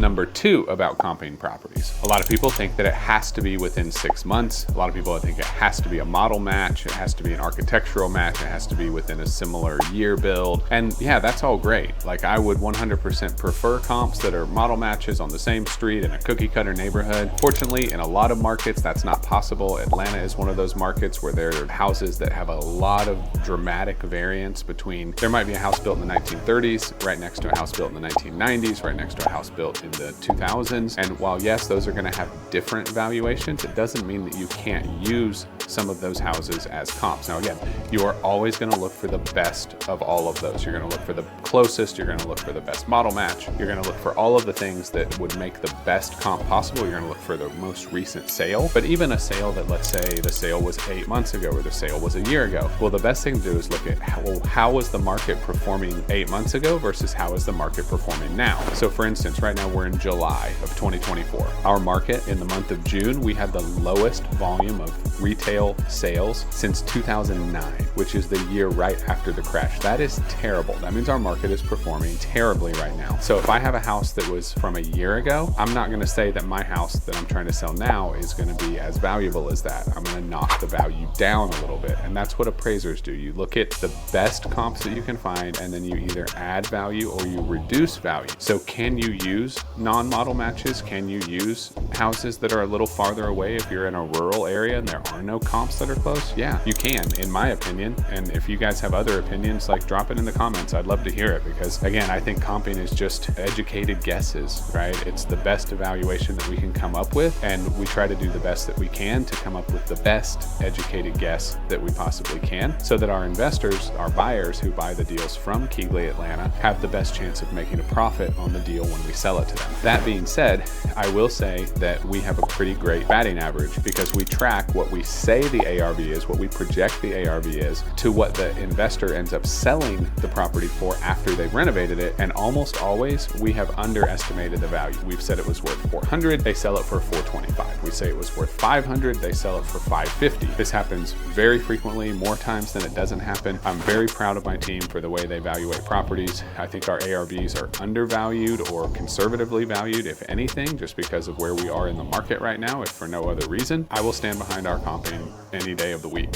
number 2 about comping properties. A lot of people think that it has to be within 6 months. A lot of people think it has to be a model match. It has to be an architectural match. It has to be within a similar year build. And yeah, that's all great. Like, I would 100% prefer comps that are model matches on the same street in a cookie cutter neighborhood. Fortunately, in a lot of markets, that's not possible. Atlanta is one of those markets where there are houses that have a lot of dramatic variance between, there might be a house built in the 1930s right next to a house built in the 1990s, right next to a house built in the 2000s. And while yes, those are going to have different valuations, it doesn't mean that you can't use some of those houses as comps. Now again, you are always going to look for the best of all of those. You're going to look for the closest, you're going to look for the best model match, you're going to look for all of the things that would make the best comp possible. You're going to look for the most recent sale. But even a sale that, let's say the sale was 8 months ago or the sale was a year ago, well, the best thing to do is look at how was the market performing 8 months ago versus how is the market performing now. So for instance, right now we're in July of 2024. Our market in the month of June, we had the lowest volume of retail sales since 2009, which is the year right after the crash. That is terrible. That means our market is performing terribly right now. So if I have a house that was from a year ago, I'm not going to say that my house that I'm trying to sell now is going to be as valuable as that. I'm going to knock the value down a little bit. And that's what appraisers do. You look at the best comps that you can find, and then you either add value or you reduce value. So can you use non-model matches? Can you use houses that are a little farther away if you're in a rural area and there are no comps that are close? Yeah, you can, in my opinion. And if you guys have other opinions, like, drop it in the comments. I'd love to hear it, because again, I think comping is just educated guesses, right? It's the best evaluation that we can come up with, and we try to do the best that we can to come up with the best educated guess that we possibly can, so that our investors, our buyers who buy the deals from Keyglee Atlanta, have the best chance of making a profit on the deal when we sell it to them. That being said, I will say that we have a pretty great batting average, because we track what we say the ARV is, what we project the ARV is, to what the investor ends up selling the property for after they've renovated it. And almost always we have underestimated the value. We've said it was worth 400, they sell it for 425. We say it was worth 500, they sell it for 550. This happens very frequently, more times than it doesn't happen. I'm very proud of my team for the way they evaluate properties. I think our ARVs are undervalued or conservatively valued, if anything, just because of where we are in the market right now, if for no other reason. I will stand behind our comping any day of the week.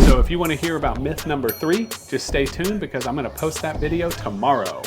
So if you want to hear about myth number 3, just stay tuned, because I'm going to post that video tomorrow.